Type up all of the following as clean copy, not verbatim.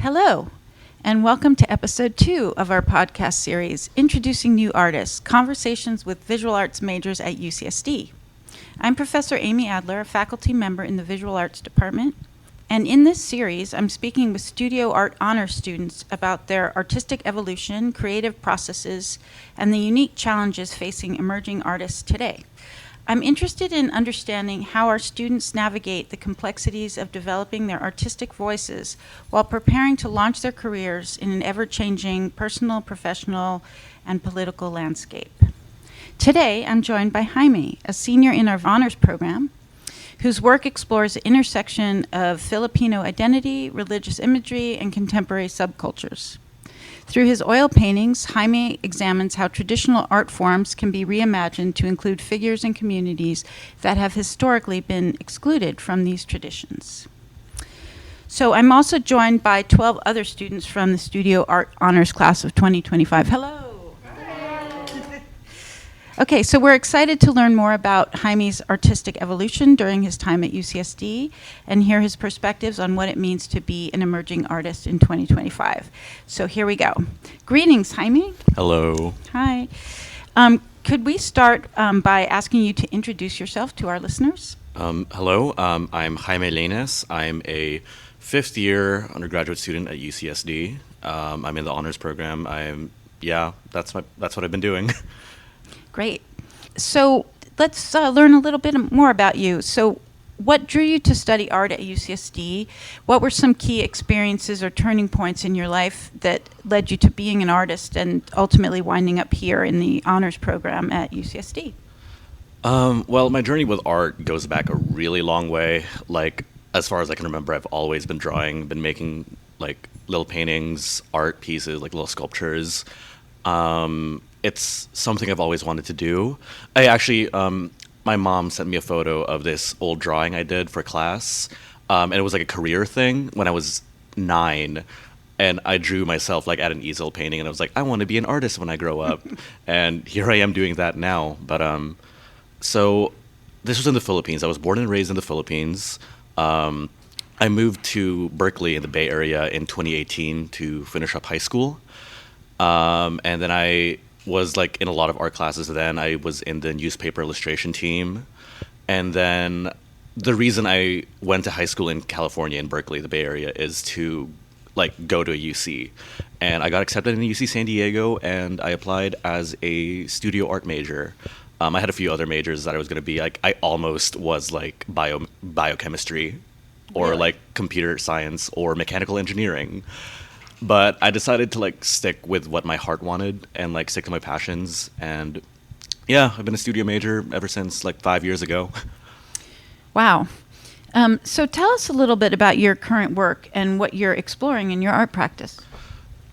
Hello, and welcome to episode 2 of our podcast series, Introducing New Artists, Conversations with Visual Arts Majors at UCSD. I'm Professor Amy Adler, a faculty member in the Visual Arts Department, and in this series, I'm speaking with studio art honors students about their artistic evolution, creative processes, and the unique challenges facing emerging artists today. I'm interested in understanding how our students navigate the complexities of developing their artistic voices while preparing to launch their careers in an ever-changing personal, professional, and political landscape. Today, I'm joined by Jaime, a senior in our honors program, whose work explores the intersection of Filipino identity, religious imagery, and contemporary subcultures. Through his oil paintings, Jaime examines how traditional art forms can be reimagined to include figures and communities that have historically been excluded from these traditions. So I'm also joined by 12 other students from the Studio Art Honors Class of 2025. Hello. Okay, so we're excited to learn more about Jaime's artistic evolution during his time at UCSD and hear his perspectives on what it means to be an emerging artist in 2025. So here we go. Greetings, Jaime. Hello. Hi. Could we start by asking you to introduce yourself to our listeners? Hello. I'm Jaime Leynes. I'm a fifth-year undergraduate student at UCSD. I'm in the honors program. That's what I've been doing. Great. So let's learn a little bit more about you. So what drew you to study art at UCSD? What were some key experiences or turning points in your life that led you to being an artist and ultimately winding up here in the honors program at UCSD? Well, my journey with art goes back a really long way. Like, as far as I can remember, I've always been drawing, been making like little paintings, art pieces, like little sculptures. It's something I've always wanted to do. I actually, my mom sent me a photo of this old drawing I did for class, and it was like a career thing when I was 9, and I drew myself like at an easel painting, and I was like, I want to be an artist when I grow up, and here I am doing that now. But so this was in the Philippines. I was born and raised in the Philippines. I moved to Berkeley in the Bay Area in 2018 to finish up high school, and then I was like in a lot of art classes then. I was in the newspaper illustration team. And then the reason I went to high school in California, in Berkeley, the Bay Area, is to like go to a UC. And I got accepted in UC San Diego, and I applied as a studio art major. I had a few other majors that I was going to be. Like, I almost was like biochemistry or Really? like computer science or mechanical engineering. But I decided to like stick with what my heart wanted and like stick to my passions. And yeah, I've been a studio major ever since like 5 years ago. Wow. So tell us a little bit about your current work and what you're exploring in your art practice.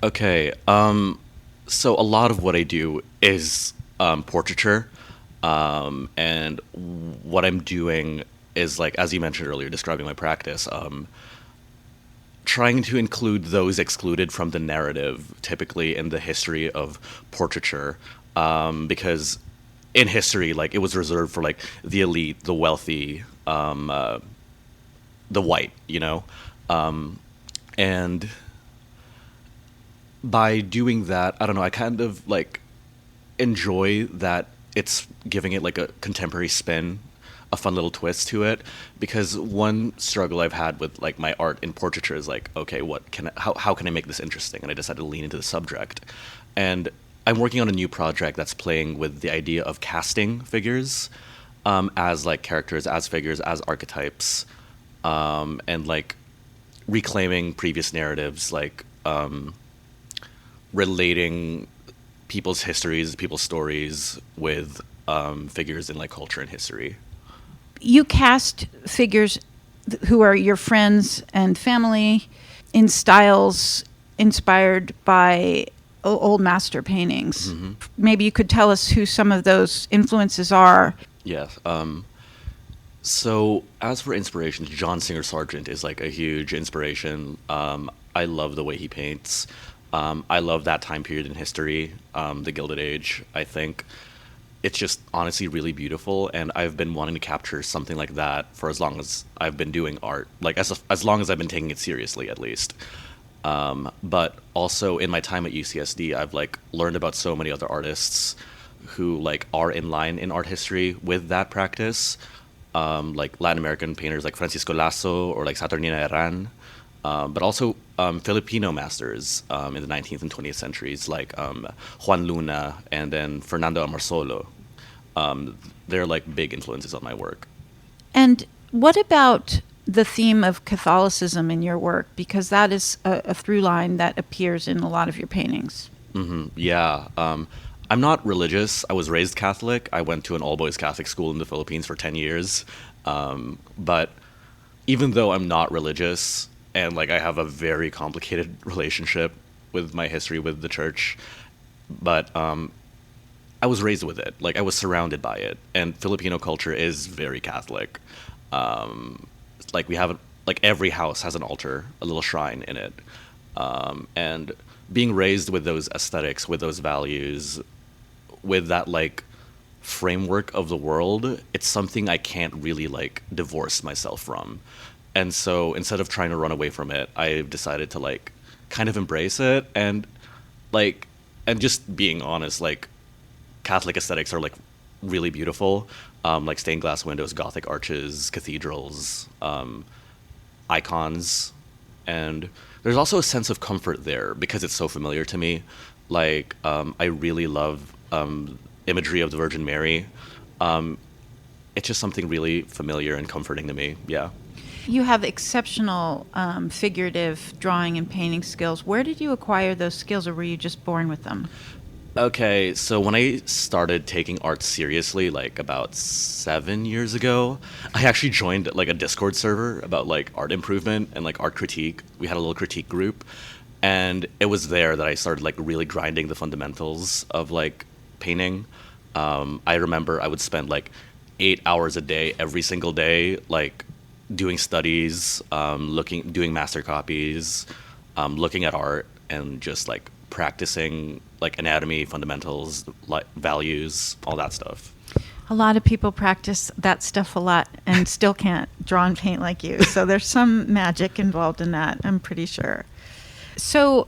Okay. So a lot of what I do is portraiture. And what I'm doing is, like, as you mentioned earlier, describing my practice, trying to include those excluded from the narrative, typically in the history of portraiture, because in history, like, it was reserved for like the elite, the wealthy, the white, you know, and by doing that, I don't know, I kind of like enjoy that it's giving it like a contemporary spin, a fun little twist to it, because one struggle I've had with like my art in portraiture is like, okay, how can I make this interesting? And I decided to lean into the subject. And I'm working on a new project that's playing with the idea of casting figures as like characters, as figures, as archetypes, and like reclaiming previous narratives, like relating people's histories, people's stories with figures in like culture and history. You cast figures who are your friends and family in styles inspired by old master paintings. Mm-hmm. Maybe you could tell us who some of those influences are. Yes. So as for inspirations, John Singer Sargent is like a huge inspiration. I love the way he paints. I love that time period in history, the Gilded Age, I think. It's just honestly really beautiful, and I've been wanting to capture something like that for as long as I've been doing art, like as long as I've been taking it seriously, at least. But also in my time at UCSD, I've like learned about so many other artists who like are in line in art history with that practice. Like Latin American painters like Francisco Lasso or like Saturnina Herran, but also Filipino masters in the 19th and 20th centuries like Juan Luna and then Fernando Amarsolo. They're like big influences on my work. And what about the theme of Catholicism in your work? Because that is a through line that appears in a lot of your paintings. Yeah. I'm not religious. I was raised Catholic. I went to an all boys Catholic school in the Philippines for 10 years. But even though I'm not religious and like I have a very complicated relationship with my history with the church, but I was raised with it. Like I was surrounded by it. And Filipino culture is very Catholic. Like we have, like every house has an altar, a little shrine in it. And being raised with those aesthetics, with those values, with that like framework of the world, it's something I can't really like divorce myself from. And so instead of trying to run away from it, I've decided to like kind of embrace it like and just being honest, like Catholic aesthetics are like really beautiful. Like stained glass windows, Gothic arches, cathedrals, icons, and there's also a sense of comfort there because it's so familiar to me. Like I really love imagery of the Virgin Mary. It's just something really familiar and comforting to me. Yeah. You have exceptional figurative drawing and painting skills. Where did you acquire those skills, or were you just born with them? Okay, so when I started taking art seriously, like about 7 years ago, I actually joined like a Discord server about like art improvement and like art critique. We had a little critique group, and it was there that I started like really grinding the fundamentals of like painting. I remember I would spend like 8 hours a day every single day, like doing studies, doing master copies, looking at art, and just like practicing like anatomy, fundamentals, like values, all that stuff. A lot of people practice that stuff a lot and still can't draw and paint like you. So there's some magic involved in that, I'm pretty sure. So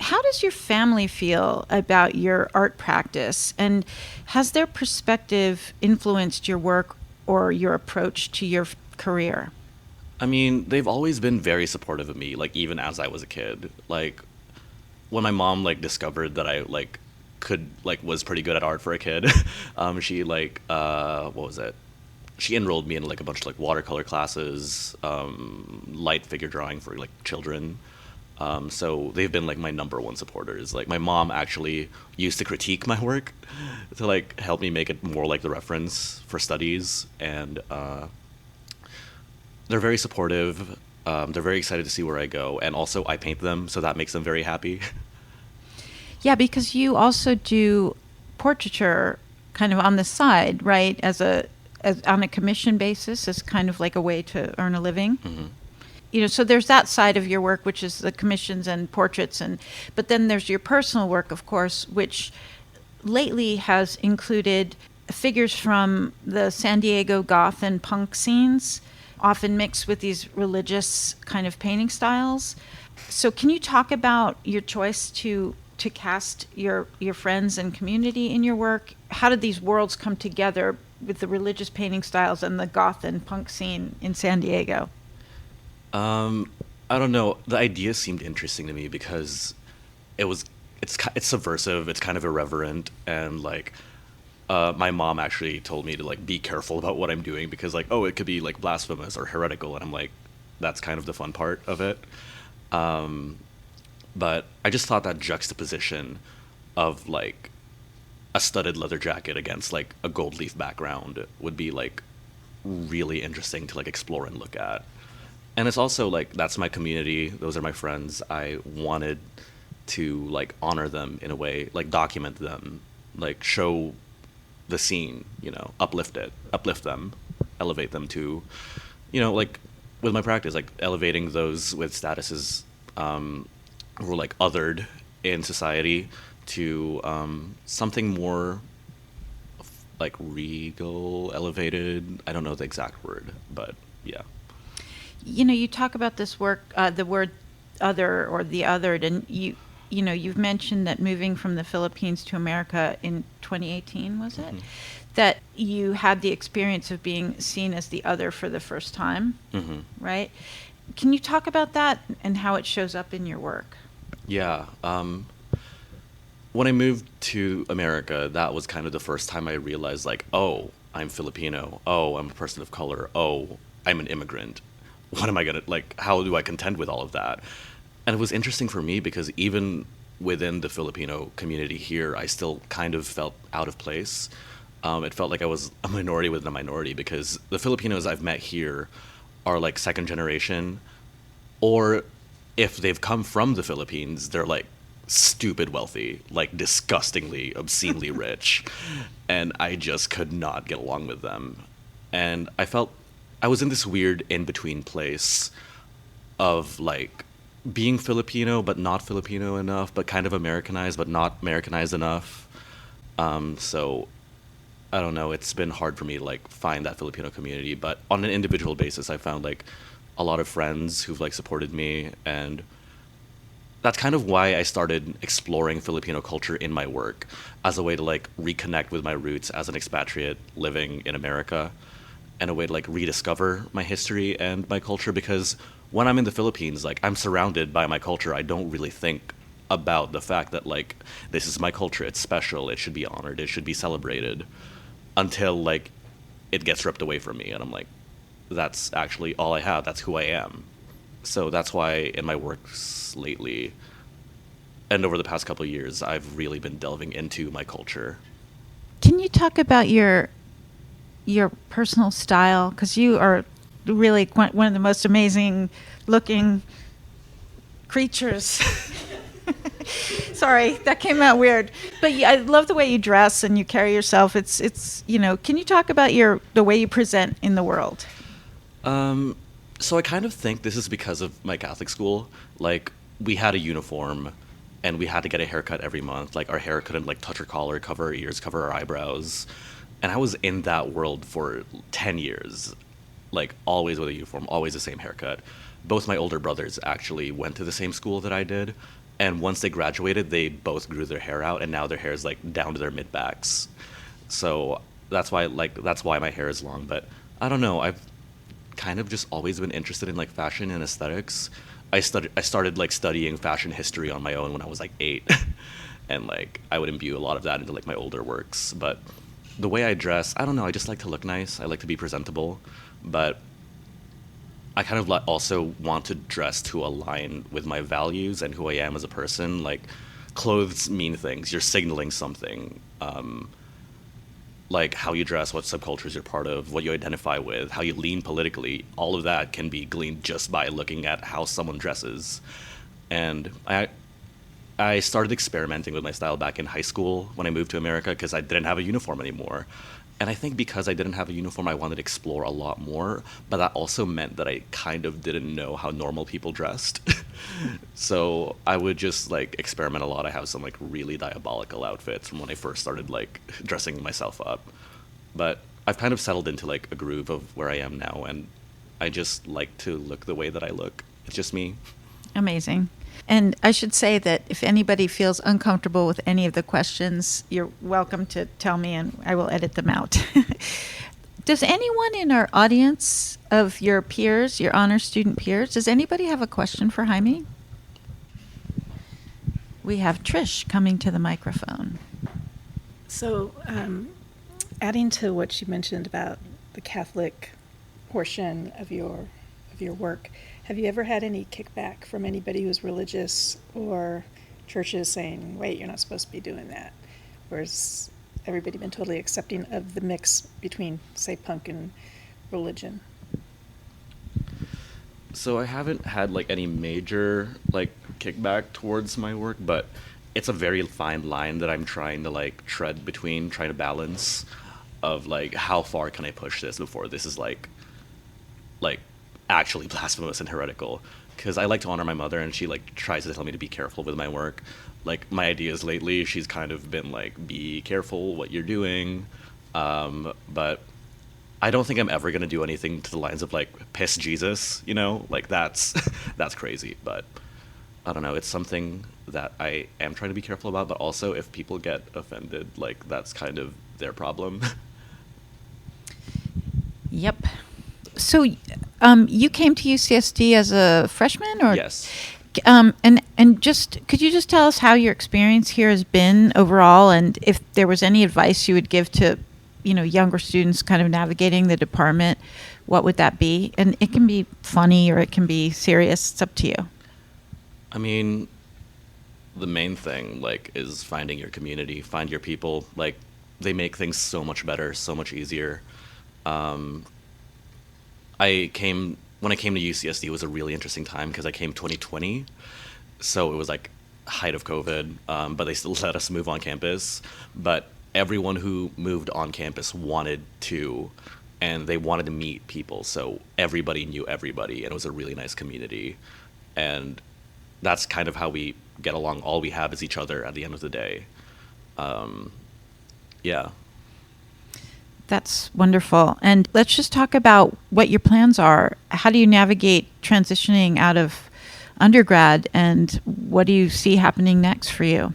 how does your family feel about your art practice? And has their perspective influenced your work or your approach to your career? I mean, they've always been very supportive of me, like even as I was a kid. Like when my mom like discovered that I like could like was pretty good at art for a kid, she like what was it? She enrolled me in like a bunch of like watercolor classes, light figure drawing for like children. So they've been like my number one supporters. Like my mom actually used to critique my work to like help me make it more like the reference for studies, and they're very supportive. They're very excited to see where I go, and also I paint them, so that makes them very happy. Yeah, because you also do portraiture kind of on the side, right? As on a commission basis, as kind of like a way to earn a living. Mm-hmm. You know, so there's that side of your work, which is the commissions and portraits, but then there's your personal work, of course, which lately has included figures from the San Diego goth and punk scenes, often mixed with these religious kind of painting styles. So can you talk about your choice to cast your friends and community in your work? How did these worlds come together with the religious painting styles and the goth and punk scene in San Diego? I don't know. The idea seemed interesting to me because it's subversive, it's kind of irreverent, and like my mom actually told me to like be careful about what I'm doing because like, oh, it could be like blasphemous or heretical, and I'm like, that's kind of the fun part of it. But I just thought that juxtaposition of like a studded leather jacket against like a gold leaf background would be like really interesting to like explore and look at. And it's also like that's my community, those are my friends. I wanted to like honor them in a way, like document them, like show the scene, uplift them, elevate them to, like with my practice, like elevating those with statuses who are like othered in society to something more like regal, elevated. I don't know the exact word, but yeah. You talk about this work, the word other or the othered, and you've mentioned that moving from the Philippines to America in 2018, was it? That you had the experience of being seen as the other for the first time, right? Can you talk about that and how it shows up in your work? Yeah. When I moved to America, that was kind of the first time I realized, like, oh, I'm Filipino. Oh, I'm a person of color. Oh, I'm an immigrant. What am I gonna, like, how do I contend with all of that? And it was interesting for me because even within the Filipino community here, I still kind of felt out of place. It felt like I was a minority within a minority because the Filipinos I've met here are like second generation, or if they've come from the Philippines, they're like stupid wealthy, like disgustingly, obscenely rich. And I just could not get along with them. And I felt I was in this weird in between place of like being Filipino but not Filipino enough, but kind of Americanized but not Americanized enough. So I don't know. It's been hard for me to like find that Filipino community, but on an individual basis, I found like a lot of friends who've like supported me, and that's kind of why I started exploring Filipino culture in my work as a way to like reconnect with my roots as an expatriate living in America, and a way to like rediscover my history and my culture. Because when I'm in the Philippines, like I'm surrounded by my culture. I don't really think about the fact that like this is my culture. It's special. It should be honored. It should be celebrated until like it gets ripped away from me, and I'm like, that's actually all I have. That's who I am. So that's why in my works lately and over the past couple of years, I've really been delving into my culture. Can you talk about your personal style? Because you are really one of the most amazing looking creatures. Sorry, that came out weird. But I love the way you dress and you carry yourself. It's can you talk about the way you present in the world? So I kind of think this is because of my Catholic school. Like we had a uniform and we had to get a haircut every month. Like our hair couldn't like touch our collar, cover our ears, cover our eyebrows. And I was in that world for 10 years, like always with a uniform, always the same haircut. Both my older brothers actually went to the same school that I did. And once they graduated, they both grew their hair out, and now their hair is like down to their mid backs. So that's why my hair is long. But I don't know. I've kind of just always been interested in like fashion and aesthetics. I started like studying fashion history on my own when I was like 8, and like I would imbue a lot of that into like my older works. But the way I dress, I don't know. I just like to look nice. I like to be presentable, but I kind of also want to dress to align with my values and who I am as a person. Like, clothes mean things. You're signaling something. Like how you dress, what subcultures you're part of, what you identify with, how you lean politically. All of that can be gleaned just by looking at how someone dresses. And I started experimenting with my style back in high school when I moved to America because I didn't have a uniform anymore. And I think because I didn't have a uniform, I wanted to explore a lot more. But that also meant that I kind of didn't know how normal people dressed. So I would just like experiment a lot. I have some like really diabolical outfits from when I first started like dressing myself up. But I've kind of settled into like a groove of where I am now. And I just like to look the way that I look. It's just me. Amazing. And I should say that if anybody feels uncomfortable with any of the questions, you're welcome to tell me and I will edit them out. Does anyone in our audience of your peers, your honor student peers, does anybody have a question for Jaime? We have Trish coming to the microphone. So, adding to what you mentioned about the Catholic portion of your work, have you ever had any kickback from anybody who's religious or churches saying, wait, you're not supposed to be doing that? Or has everybody been totally accepting of the mix between, say, punk and religion? So I haven't had like any major like kickback towards my work, but it's a very fine line that I'm trying to like tread between, trying to balance of like how far can I push this before this is like actually blasphemous and heretical. Because I like to honor my mother, and she like tries to tell me to be careful with my work. Like my ideas lately, she's kind of been like, be careful what you're doing. But I don't think I'm ever gonna do anything to the lines of like piss Jesus, like that's that's crazy. But I don't know, it's something that I am trying to be careful about, but also if people get offended, like, that's kind of their problem. Yep. So, you came to UCSD as a freshman, or Yes. and just could you just tell us how your experience here has been overall, and if there was any advice you would give to, younger students kind of navigating the department, what would that be? And it can be funny or it can be serious. It's up to you. I mean, the main thing, like, is finding your community, find your people. Like, they make things so much better, so much easier. When I came to UCSD, it was a really interesting time because I came 2020, so it was like height of COVID, but they still let us move on campus. But everyone who moved on campus wanted to, and they wanted to meet people, so everybody knew everybody, and it was a really nice community. And that's kind of how we get along. All we have is each other at the end of the day. Yeah. That's wonderful. And let's just talk about what your plans are. How do you navigate transitioning out of undergrad, and what do you see happening next for you?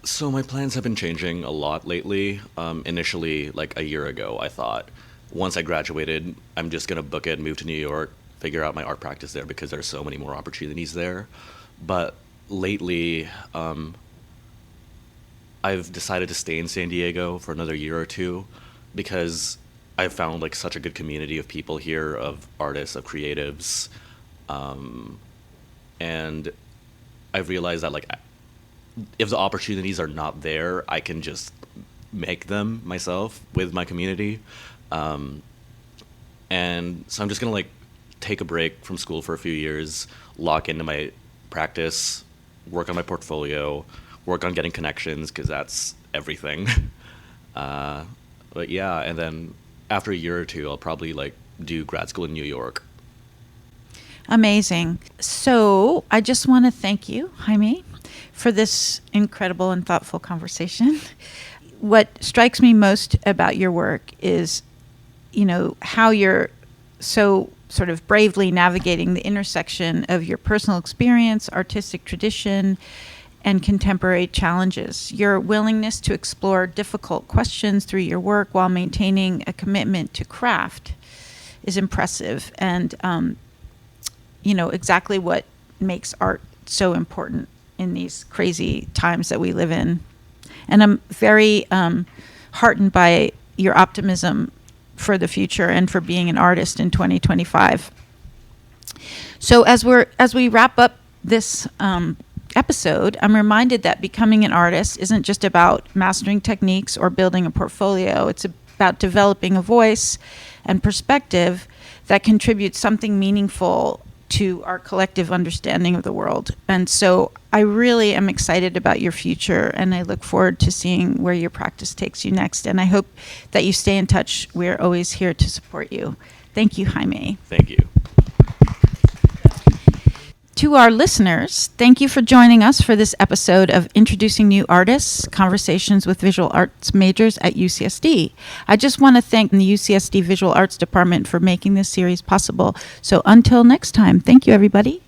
So my plans have been changing a lot lately. Initially, like a year ago, I thought once I graduated, I'm just going to book it, move to New York, figure out my art practice there because there's so many more opportunities there. But lately, I've decided to stay in San Diego for another year or two because I've found like such a good community of people here, of artists, of creatives. And I've realized that, like, if the opportunities are not there, I can just make them myself with my community. And so I'm just gonna, like, take a break from school for a few years, lock into my practice, work on my portfolio, work on getting connections, because that's everything. But yeah, and then after a year or two, I'll probably, like, do grad school in New York. Amazing. So I just want to thank you, Jaime, for this incredible and thoughtful conversation. What strikes me most about your work is, how you're so sort of bravely navigating the intersection of your personal experience, artistic tradition, and contemporary challenges. Your willingness to explore difficult questions through your work while maintaining a commitment to craft is impressive, and exactly what makes art so important in these crazy times that we live in. And I'm very heartened by your optimism for the future and for being an artist in 2025. So as we wrap up this episode, I'm reminded that becoming an artist isn't just about mastering techniques or building a portfolio. It's about developing a voice and perspective that contributes something meaningful to our collective understanding of the world. And so I really am excited about your future, and I look forward to seeing where your practice takes you next. And I hope that you stay in touch. We're always here to support you. Thank you, Jaime. Thank you. To our listeners, thank you for joining us for this episode of Introducing New Artists, Conversations with Visual Arts Majors at UCSD. I just want to thank the UCSD Visual Arts Department for making this series possible. So until next time, thank you, everybody.